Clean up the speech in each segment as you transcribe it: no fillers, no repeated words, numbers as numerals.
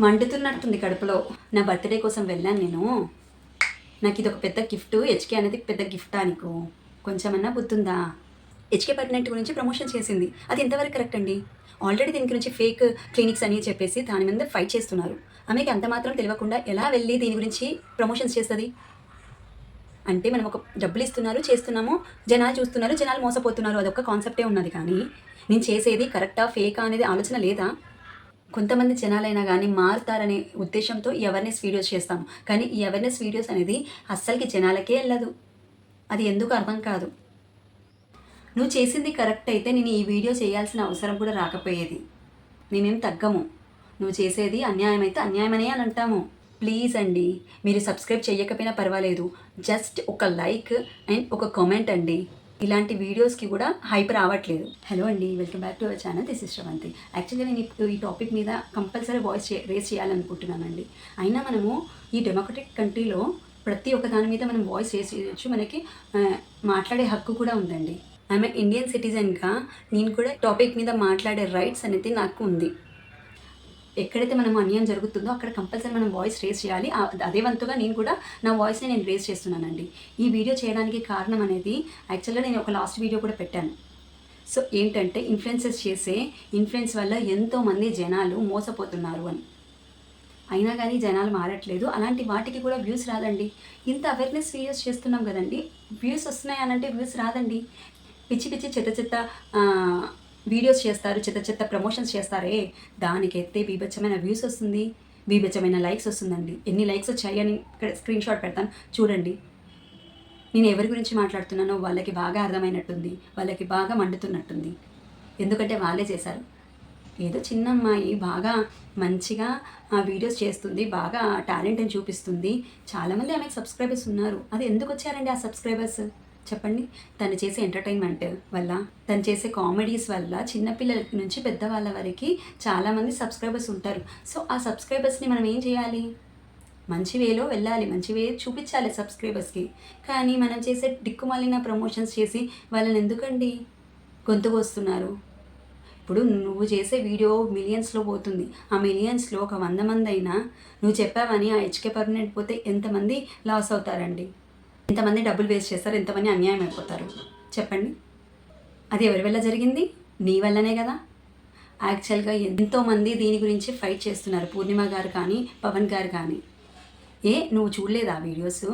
మండుతున్నట్టుంది కడుపులో. నా బర్త్డే కోసం వెళ్ళాను నేను. నాకు ఇది ఒక పెద్ద గిఫ్ట్. హెచ్కే అనేది పెద్ద గిఫ్టా నీకు? కొంచెమన్నా బుద్ధుందా? హెచ్కే పర్మనెంట్ గురించి ప్రమోషన్ చేసింది. అది ఎంతవరకు కరెక్ట్ అండి? ఆల్రెడీ దీని గురించి ఫేక్ క్లినిక్స్ అని చెప్పేసి దాని మీద ఫైట్ చేస్తున్నారు. ఆమెకి అంత మాత్రం తెలియకుండా ఎలా వెళ్ళి దీని గురించి ప్రమోషన్స్ చేస్తుంది? అంటే మనం ఒక డబ్బులు ఇస్తున్నారు, చేస్తున్నాము, జనాలు చూస్తున్నారు, జనాలు మోసపోతున్నారు, అదొక కాన్సెప్టే ఉన్నది. కానీ నేను చేసేది కరెక్టా ఫేకా అనేది ఆలోచన లేదా? కొంతమంది జనాలైనా కానీ మారుతారనే ఉద్దేశంతో ఈ అవేర్నెస్ వీడియోస్ చేస్తాము. కానీ ఈ అవేర్నెస్ వీడియోస్ అనేది అస్సలకి జనాలకే వెళ్ళదు. అది ఎందుకు అర్థం కాదు. నువ్వు చేసింది కరెక్ట్ అయితే నేను ఈ వీడియో చేయాల్సిన అవసరం కూడా రాకపోయేది. మేమేం తగ్గము. నువ్వు చేసేది అన్యాయం అయితే అన్యాయమనే అని అంటాము. ప్లీజ్ అండి, మీరు సబ్స్క్రైబ్ చేయకపోయినా పర్వాలేదు, జస్ట్ ఒక లైక్ అండ్ ఒక కామెంట్ అండి. ఇలాంటి వీడియోస్కి కూడా హైప్ రావట్లేదు. హలో అండి, welcome back to our channel. This is Sravanthi. యాక్చువల్గా నేను ఇప్పుడు ఈ టాపిక్ మీద కంపల్సరీ వాయిస్ రేస్ చేయాలనుకుంటున్నానండి. అయినా మనము ఈ డెమోక్రటిక్ కంట్రీలో ప్రతి ఒక్క దాని మీద మనం వాయిస్ రేస్ చేయొచ్చు. మనకి మాట్లాడే హక్కు కూడా ఉందండి. ఆమె ఇండియన్ సిటిజన్గా నేను కూడా టాపిక్ మీద మాట్లాడే రైట్స్ అనేది నాకు ఉంది. ఎక్కడైతే మనం అన్యాయం జరుగుతుందో అక్కడ కంపల్సరీ మనం వాయిస్ రేస్ చేయాలి. అదే వంతుగా నేను కూడా నా వాయిస్ని నేను రేస్ చేస్తున్నానండి. ఈ వీడియో చేయడానికి కారణం అనేది యాక్చువల్గా నేను ఒక లాస్ట్ వీడియో కూడా పెట్టాను. సో ఏంటంటే ఇన్ఫ్లుయెన్సెస్ చేసే ఇన్ఫ్లుయెన్స్ వల్ల ఎంతోమంది జనాలు మోసపోతున్నారు అని. అయినా కానీ జనాలు మారట్లేదు. అలాంటి వాటికి కూడా వ్యూస్ రాదండి. ఇంత అవేర్నెస్ వీడియోస్ చేస్తున్నాం కదండి, వ్యూస్ వస్తున్నాయి అని అంటే వ్యూస్ రాదండి. పిచ్చి పిచ్చి చెత్త చెత్త వీడియోస్ చేస్తారు, చెత్త చెత్త ప్రమోషన్స్ చేస్తారే, దానికైతే బీభత్సమైన వ్యూస్ వస్తుంది, బీభత్సమైన లైక్స్ వస్తుందండి. ఎన్ని లైక్స్ వచ్చాయని ఇక్కడ స్క్రీన్ షాట్ పెడతాను చూడండి. నేను ఎవరి గురించి మాట్లాడుతున్నానో వాళ్ళకి బాగా అర్థమైనట్టుంది, వాళ్ళకి బాగా మండుతున్నట్టుంది. ఎందుకంటే వాళ్ళే చేశారు. ఏదో చిన్న అమ్మాయి బాగా మంచిగా వీడియోస్ చేస్తుంది, బాగా టాలెంట్ అని చూపిస్తుంది, చాలామంది ఆమెకు సబ్స్క్రైబర్స్ ఉన్నారు. అది ఎందుకు వచ్చారండి ఆ సబ్స్క్రైబర్స్ చెప్పండి? తను చేసే ఎంటర్టైన్మెంట్ వల్ల, తను చేసే కామెడీస్ వల్ల చిన్నపిల్లల నుంచి పెద్దవాళ్ళ వరకు చాలామంది సబ్స్క్రైబర్స్ ఉంటారు. సో ఆ సబ్స్క్రైబర్స్ని మనం ఏం చేయాలి? మంచి వేలో వెళ్ళాలి, మంచి వే చూపించాలి సబ్స్క్రైబర్స్కి. కానీ మనం చేసే దిక్కుమాలిన ప్రమోషన్స్ చేసి వాళ్ళని ఎందుకండి గొంతు కోస్తున్నారు? ఇప్పుడు నువ్వు చేసే వీడియో మిలియన్స్లో పోతుంది. ఆ మిలియన్స్లో ఒక 100 మంది అయినా నువ్వు చెప్పావని ఆ హెచ్కే పర్మనెంట్ పోతే ఎంతమంది లాస్ అవుతారండి? ఎంతమంది డబ్బులు వేస్ట్ చేస్తారు, ఎంతమంది అన్యాయం అయిపోతారు చెప్పండి? అది ఎవరి వల్ల జరిగింది? నీ వల్లనే కదా. యాక్చువల్గా ఎంతోమంది దీని గురించి ఫైట్ చేస్తున్నారు. పూర్ణిమ గారు కానీ, పవన్ గారు కానీ. నువ్వు చూడలేదా వీడియోస్?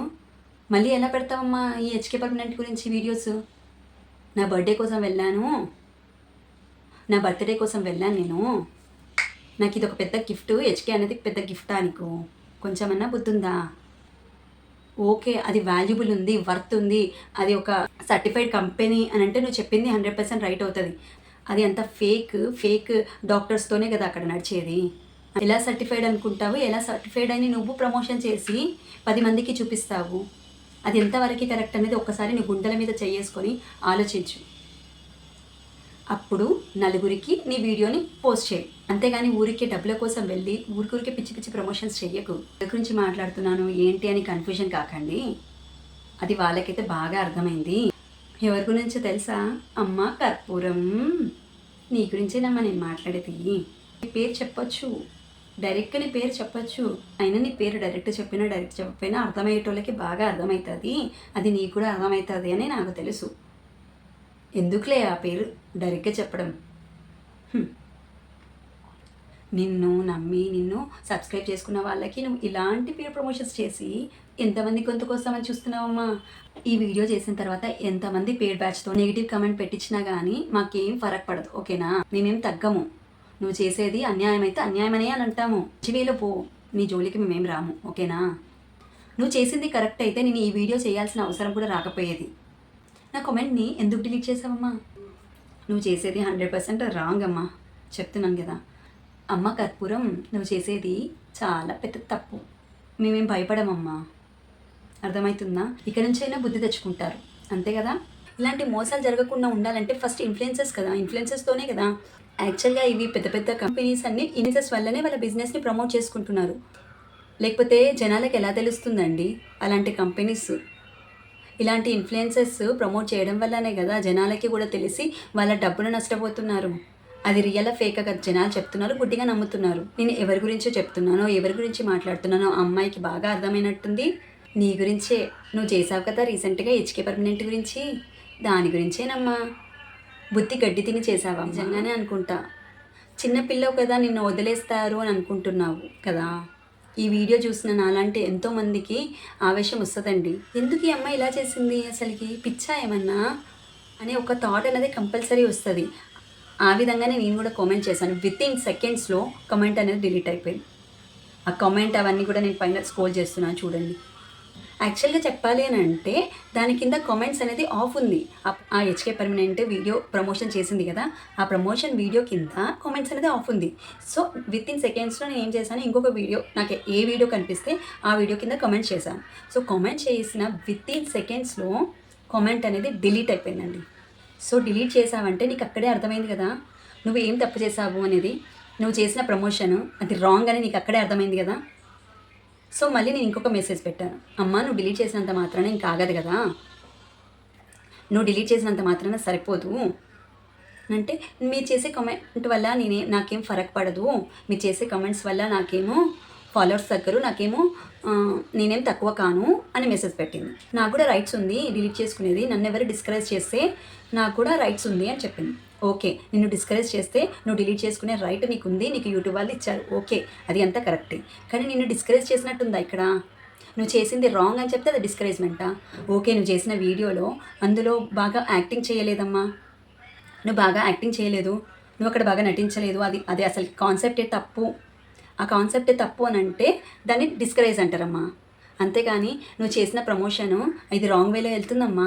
మళ్ళీ ఎలా పెడతావమ్మా ఈ హెచ్కే పర్మనెంట్ గురించి వీడియోస్? నా బర్త్డే కోసం వెళ్ళాను నేను. నాకు ఇది ఒక పెద్ద గిఫ్ట్. హెచ్కే అనేది పెద్ద గిఫ్టా నీకు? కొంచెమన్నా బుద్ధుందా? ఓకే, అది వాల్యుబుల్ ఉంది, వర్త్ ఉంది, అది ఒక సర్టిఫైడ్ కంపెనీ అని అంటే నువ్వు చెప్పింది 100% రైట్ అవుతుంది. అది అంత ఫేక్ డాక్టర్స్తోనే కదా అక్కడ నడిచేది. ఎలా సర్టిఫైడ్ అనుకుంటావు? ఎలా సర్టిఫైడ్ అని నువ్వు ప్రమోషన్ చేసి 10 మందికి చూపిస్తావు? అది ఎంతవరకు కరెక్ట్ అనేది ఒక్కసారి నీ గుండెల మీద చేసుకొని ఆలోచించు. అప్పుడు నలుగురికి నీ వీడియోని పోస్ట్ చేయి. అంతేగాని ఊరికి డబ్బుల కోసం వెళ్ళి ఊరికి పిచ్చి పిచ్చి ప్రమోషన్స్ చెయ్యకు. ఎవరి గురించి మాట్లాడుతున్నాను ఏంటి అని కన్ఫ్యూజన్ కాకండి. అది వాళ్ళకైతే బాగా అర్థమైంది. ఎవరి గురించి తెలుసా? అమ్మ కర్పూరం. నీ గురించేనమ్మా నేను మాట్లాడేది. నీ పేరు చెప్పొచ్చు, డైరెక్ట్గా నీ పేరు చెప్పొచ్చు. అయినా నీ పేరు డైరెక్ట్ చెప్పకపోయినా అర్థమయ్యేటోళ్ళకి బాగా అర్థమవుతుంది. అది నీకు కూడా అర్థమవుతుంది అని నాకు తెలుసు. ఎందుకులే ఆ పేరు డైరెక్ట్గా చెప్పడం. నిన్ను నమ్మి నిన్ను సబ్స్క్రైబ్ చేసుకున్న వాళ్ళకి నువ్వు ఇలాంటి పేరు ప్రమోషన్స్ చేసి ఎంతమంది గొంతుకొస్తామని చూస్తున్నావమ్మా? ఈ వీడియో చేసిన తర్వాత ఎంతమంది పేడ్ బ్యాచ్తో నెగిటివ్ కమెంట్ పెట్టించినా కానీ మాకేం ఫరక్ పడదు, ఓకేనా? మేమేం తగ్గము. నువ్వు చేసేది అన్యాయం అయితే అన్యాయమనే అని అంటాము. చివేలో పో, నీ జోలికి మేమేం రాము, ఓకేనా? నువ్వు చేసింది కరెక్ట్ అయితే నేను ఈ వీడియో చేయాల్సిన అవసరం కూడా రాకపోయేది. నా కామెంట్ని ఎందుకు డిలీట్ చేసావమ్మా? నువ్వు చేసేది 100% రాంగ్ అమ్మా, చెప్తున్నాను కదా. అమ్మ కర్పూరం, నువ్వు చేసేది చాలా పెద్ద తప్పు. మేమేం భయపడమమ్మా, అర్థమవుతుందా? ఇక నుంచైనా బుద్ధి తెచ్చుకుంటారు, అంతే కదా. ఇలాంటి మోసాలు జరగకుండా ఉండాలంటే ఫస్ట్ ఇన్ఫ్లుయెన్సెస్తోనే కదా. యాక్చువల్గా ఇవి పెద్ద పెద్ద కంపెనీస్ అన్ని ఇన్ఫ్లుయెన్సెస్ వల్లనే వాళ్ళ బిజినెస్ని ప్రమోట్ చేసుకుంటున్నారు. లేకపోతే జనాలకు ఎలా తెలుస్తుందండి? అలాంటి కంపెనీస్ ఇలాంటి ఇన్ఫ్లుయెన్సెస్ ప్రమోట్ చేయడం వల్లనే కదా జనాలకి కూడా తెలిసి వాళ్ళ డబ్బులు నష్టపోతున్నారు. అది రియల్ ఫేక్ కదా జనాలు చెప్తున్నారు, గుడ్డిగా నమ్ముతున్నారు. నేను ఎవరి గురించో చెప్తున్నానో, ఎవరి గురించి మాట్లాడుతున్నానో ఆ అమ్మాయికి బాగా అర్థమైనట్టుంది. నీ గురించే నువ్వు చేసావు కదా రీసెంట్గా హెచ్కే పర్మనెంట్ గురించి, దాని గురించేనమ్మా. బుద్ధి గడ్డి తిని చేసావా? నిజంగానే అనుకుంటా. చిన్నపిల్లవు కదా, నిన్ను వదిలేస్తారు అని అనుకుంటున్నావు కదా. ఈ వీడియో చూసిన నాలాంటి ఎంతోమందికి ఆవేశం వస్తుందండి. ఎందుకు ఈ అమ్మాయి ఇలా చేసింది, అసలుకి పిచ్చా ఏమన్నా అనే ఒక థాట్ అనేది కంపల్సరీ వస్తుంది. ఆ విధంగానే నేను కూడా కామెంట్ చేశాను. విత్ ఇన్ సెకండ్స్లో కామెంట్ అనేది డిలీట్ అయిపోయింది. ఆ కామెంట్ అవన్నీ కూడా నేను పైన స్క్రోల్ చేస్తున్నాను చూడండి. యాక్చువల్గా చెప్పాలి అని అంటే దాని కింద కామెంట్స్ అనేది ఆఫ్ ఉంది. ఆ హెచ్కే పర్మనెంట్ వీడియో ప్రమోషన్ చేసింది కదా, ఆ ప్రమోషన్ వీడియో కింద కామెంట్స్ అనేది ఆఫ్ ఉంది. సో విత్ ఇన్ సెకండ్స్లో నేను ఏం చేశాను, ఇంకొక వీడియో నాకు ఏ వీడియో కనిపిస్తే ఆ వీడియో కింద కామెంట్ చేశాను. సో కామెంట్ చేసిన విత్ ఇన్ సెకండ్స్లో కామెంట్ అనేది డిలీట్ అయిపోయిందండి. సో డిలీట్ చేసావంటే నీకు అక్కడే అర్థమైంది కదా నువ్వు ఏం తప్పు చేసావు అనేది. నువ్వు చేసిన ప్రమోషన్ అది రాంగ్ అని నీకు అక్కడే అర్థమైంది కదా. సో మళ్ళీ నేను ఇంకొక మెసేజ్ పెట్టాను. అమ్మ, నువ్వు డిలీట్ చేసినంత మాత్రాన ఇంకా ఆగదు కదా, నువ్వు డిలీట్ చేసినంత మాత్రాన సరిపోదు అంటే మీరు చేసే కామెంట్ వల్ల నాకేం ఫరక్ పడదు, మీరు చేసే కామెంట్స్ వల్ల నాకేమో ఫాలోవర్స్ దగ్గర నాకేమో నేనేం తక్కువ కాను అని మెసేజ్ పెట్టింది. నాకు కూడా రైట్స్ ఉంది డిలీట్ చేసుకునేది, నన్ను ఎవరు డిస్కరేజ్ చేస్తే నాకు కూడా రైట్స్ ఉంది అని చెప్పింది. ఓకే, నిన్ను డిస్కరేజ్ చేస్తే నువ్వు డిలీట్ చేసుకునే రైట్ నీకు ఉంది, నీకు యూట్యూబ్ వాళ్ళు ఇచ్చారు, ఓకే అది అంతా కరెక్టే. కానీ నిన్ను డిస్కరేజ్ చేసినట్టుందా ఇక్కడ? నువ్వు చేసింది రాంగ్ అని చెప్తే అది డిస్కరేజ్మెంటా? ఓకే, నువ్వు చేసిన వీడియోలో అందులో బాగా యాక్టింగ్ చేయలేదమ్మా, నువ్వు బాగా యాక్టింగ్ చేయలేదు, నువ్వు అక్కడ బాగా నటించలేదు, అది అసలు కాన్సెప్టే తప్పు. ఆ కాన్సెప్టే తప్పు అని అంటే దాన్ని డిస్కరేజ్ అంటారమ్మా. అంతేగాని నువ్వు చేసిన ప్రమోషను ఇది రాంగ్ వేలో వెళ్తుందమ్మా,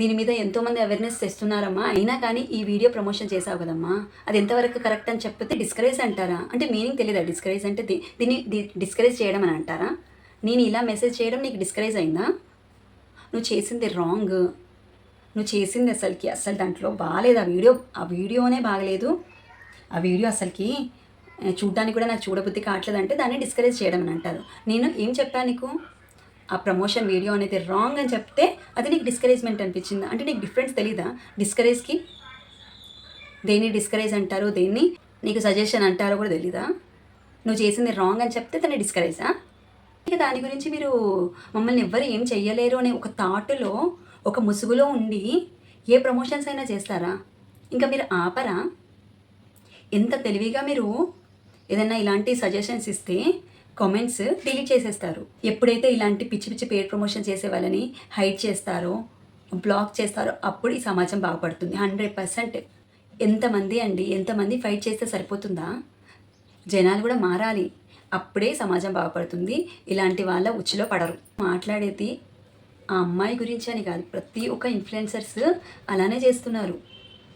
దీని మీద ఎంతోమంది అవేర్నెస్ తెస్తున్నారమ్మా, అయినా కానీ ఈ వీడియో ప్రమోషన్ చేసావు కదమ్మా, అది ఎంతవరకు కరెక్ట్ అని చెప్తే డిస్కరేజ్ అంటారా? అంటే మీనింగ్ తెలియదా డిస్కరేజ్ అంటే? దీన్ని డిస్కరేజ్ చేయడం అని అంటారా? నేను ఇలా మెసేజ్ చేయడం నీకు డిస్కరేజ్ అయిందా? నువ్వు చేసింది రాంగ్, నువ్వు చేసింది అసలు దాంట్లో బాగాలేదు. ఆ వీడియోనే బాగలేదు. ఆ వీడియో అసలుకి చూడ్డానికి కూడా నాకు చూడబుద్ధి కావట్లేదు అంటే దాన్ని డిస్కరేజ్ చేయడం అని అంటారు. నేను ఏం చెప్పాను నీకు? ఆ ప్రమోషన్ వీడియో అనేది రాంగ్ అని చెప్తే అది నీకు డిస్కరేజ్మెంట్ అనిపించిందా? అంటే నీకు డిఫరెన్స్ తెలీదా? డిస్కరేజ్కి దేన్ని డిస్కరేజ్ అంటారో, దేన్ని నీకు సజెషన్ అంటారో కూడా తెలీదా? నువ్వు చేసింది రాంగ్ అని చెప్తే దాన్ని డిస్కరేజా? ఇక దాని గురించి మీరు మమ్మల్ని ఎవ్వరు ఏం చెయ్యలేరు అనే ఒక థాట్లో, ఒక ముసుగులో ఉండి ఏ ప్రమోషన్స్ అయినా చేస్తారా? ఇంకా మీరు ఆపరా? ఎంత తెలివిగా మీరు ఏదైనా ఇలాంటి సజెషన్స్ ఇస్తే కామెంట్స్ డిలీట్ చేసేస్తారు. ఎప్పుడైతే ఇలాంటి పిచ్చి పిచ్చి పేడ్ ప్రమోషన్ చేసే వాళ్ళని హైడ్ చేస్తారో, బ్లాక్ చేస్తారో అప్పుడు ఈ సమాజం బాగుపడుతుంది 100%. ఎంతమంది ఫైట్ చేస్తే సరిపోతుందా? జనాలు కూడా మారాలి, అప్పుడే సమాజం బాగుపడుతుంది. ఇలాంటి వాళ్ళ ఉచ్చులో పడరు. మాట్లాడేది ఆ అమ్మాయి గురించి అని కాదు, ప్రతి ఒక్క ఇన్ఫ్లుయెన్సర్స్ అలానే చేస్తున్నారు.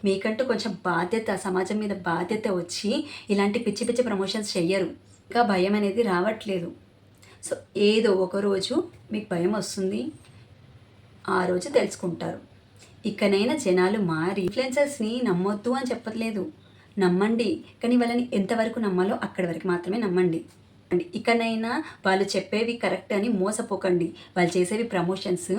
మీకంటూ కొంచెం బాధ్యత, సమాజం మీద బాధ్యత వచ్చి ఇలాంటి పిచ్చి పిచ్చి ప్రమోషన్స్ చెయ్యరు. ఇంకా భయం అనేది రావట్లేదు. సో ఏదో ఒకరోజు మీకు భయం వస్తుంది, ఆ రోజు తెలుసుకుంటారు. ఇకనైనా జనాలు మారి ఇన్ఫ్లుయెన్సర్స్ని నమ్మొద్దు అని చెప్పట్లేదు, నమ్మండి. కానీ వాళ్ళని ఎంతవరకు నమ్మాలో అక్కడి వరకు మాత్రమే నమ్మండి. ఇకనైనా వాళ్ళు చెప్పేవి కరెక్ట్ అని మోసపోకండి. వాళ్ళు చేసేవి ప్రమోషన్స్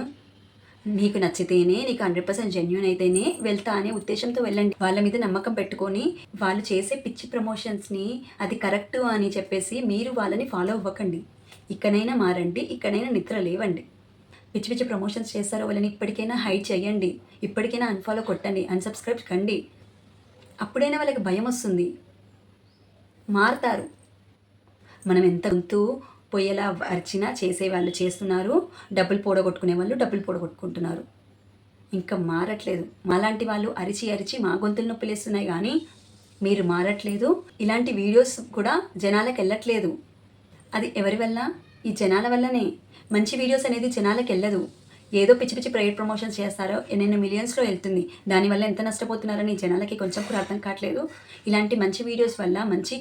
నీకు నచ్చితేనే, నీకు 100% జెన్యూన్ అయితేనే వెళ్తా అనే ఉద్దేశంతో వెళ్ళండి. వాళ్ళ మీద నమ్మకం పెట్టుకొని వాళ్ళు చేసే పిచ్చి ప్రమోషన్స్ని అది కరెక్ట్ అని చెప్పేసి మీరు వాళ్ళని ఫాలో అవ్వకండి. ఇకనైనా మారండి, ఇకనైనా నిద్ర లేవండి. పిచ్చి పిచ్చి ప్రమోషన్స్ చేస్తారో వాళ్ళని ఇప్పటికైనా హైడ్ చేయండి, ఇప్పటికైనా అన్ఫాలో కొట్టండి, అన్సబ్స్క్రైబ్ కండి. అప్పుడైనా వాళ్ళకి భయం వస్తుంది, మారుతారు. మనం ఎంత గొంతు పొయ్యేలా అరిచినా చేసేవాళ్ళు చేస్తున్నారు, డబ్బులు పోడగొట్టుకునే వాళ్ళు డబ్బులు పోడగొట్టుకుంటున్నారు. ఇంకా మారట్లేదు. మాలాంటి వాళ్ళు అరిచి మా గొంతులు నొప్పిలేస్తున్నాయి కానీ మీరు మారట్లేదు. ఇలాంటి వీడియోస్ కూడా జనాలకు వెళ్ళట్లేదు. అది ఎవరి వల్ల? ఈ జనాల వల్లనే. మంచి వీడియోస్ అనేది జనాలకు వెళ్ళదు. ఏదో పిచ్చి పిచ్చి ప్రైవేట్ ప్రమోషన్స్ చేస్తారో ఎన్నెన్నో మిలియన్స్లో వెళ్తుంది. దానివల్ల ఎంత నష్టపోతున్నారని జనాలకి కొంచెం కూడా అర్థం కావట్లేదు. ఇలాంటి మంచి వీడియోస్ వల్ల, మంచి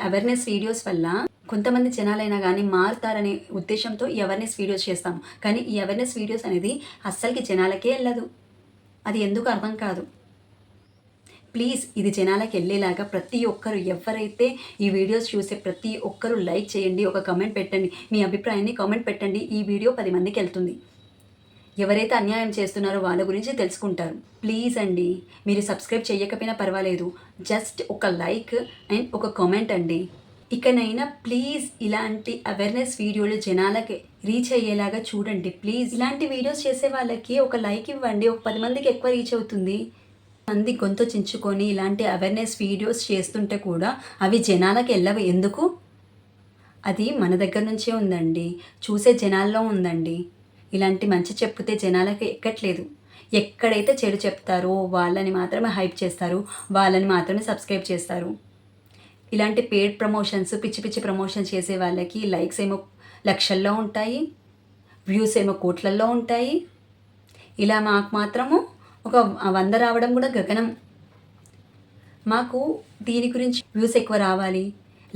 అవేర్నెస్ వీడియోస్ వల్ల కొంతమంది జనాలైనా కానీ మారుతారనే ఉద్దేశంతో ఈ అవేర్నెస్ వీడియోస్ చేస్తాము. కానీ ఈ అవేర్నెస్ వీడియోస్ అనేది అస్సలకి జనాలకే వెళ్ళదు. అది ఎందుకు అర్థం కాదు. ప్లీజ్ ఇది జనాలకు వెళ్ళేలాగా ప్రతి ఒక్కరు, ఎవరైతే ఈ వీడియోస్ చూసే ప్రతి ఒక్కరు లైక్ చేయండి, ఒక కామెంట్ పెట్టండి, మీ అభిప్రాయాన్ని కామెంట్ పెట్టండి. ఈ వీడియో 10 మందికి వెళ్తుంది. ఎవరైతే అన్యాయం చేస్తున్నారో వాళ్ళ గురించి తెలుసుకుంటారు. ప్లీజ్ అండి, మీరు సబ్స్క్రైబ్ చేయకపోయినా పర్వాలేదు, జస్ట్ ఒక లైక్ అండ్ ఒక కామెంట్ అండి. ఇకనైనా ప్లీజ్ ఇలాంటి అవేర్నెస్ వీడియోలు జనాలకి రీచ్ అయ్యేలాగా చూడండి. ప్లీజ్ ఇలాంటి వీడియోస్ చేసే వాళ్ళకి ఒక లైక్ ఇవ్వండి, ఒక 10 మందికి ఎక్కువ రీచ్ అవుతుంది. మంది గొంతు చించుకొని ఇలాంటి అవేర్నెస్ వీడియోస్ చేస్తుంటే కూడా అవి జనాలకి వెళ్ళవు. ఎందుకు? అది మన దగ్గర నుంచే ఉందండి, చూసే జనాల్లో ఉందండి. ఇలాంటి మంచి చెప్తే జనాలకి ఎక్కట్లేదు. ఎక్కడైతే చెడు చెప్తారో వాళ్ళని మాత్రమే హైప్ చేస్తారు, వాళ్ళని మాత్రమే సబ్స్క్రైబ్ చేస్తారు. ఇలాంటి పెయిడ్ ప్రమోషన్స్, పిచ్చి పిచ్చి ప్రమోషన్స్ చేసే వాళ్ళకి లైక్స్ ఏమో లక్షల్లో ఉంటాయి, వ్యూస్ ఏమో కోట్లల్లో ఉంటాయి. ఇలా మాకు మాత్రము ఒక 100 రావడం కూడా గగనం. మాకు దీని గురించి వ్యూస్ ఎక్కువ రావాలి,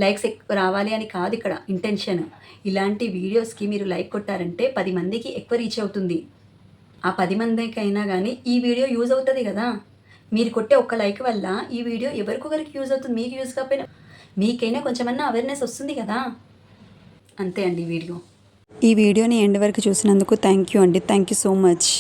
లైక్స్ ఎక్కువ రావాలి అని కాదు ఇక్కడ ఇంటెన్షన్. ఇలాంటి వీడియోస్కి మీరు లైక్ కొట్టారంటే 10 మందికి ఎక్కువ రీచ్ అవుతుంది. ఆ 10 మందికైనా కానీ ఈ వీడియో యూజ్ అవుతుంది కదా. మీరు కొట్టే ఒక్క లైక్ వల్ల ఈ వీడియో ఎవరికొకరికి యూజ్ అవుతుంది. మీకు యూజ్ కాకపోయినా మీకైనా కొంచెమన్నా అవేర్నెస్ వస్తుంది కదా. అంతే అండి వీడియో. ఈ వీడియోని ఎండ్ వరకు చూసినందుకు థ్యాంక్ యూ అండి. Thank you so much.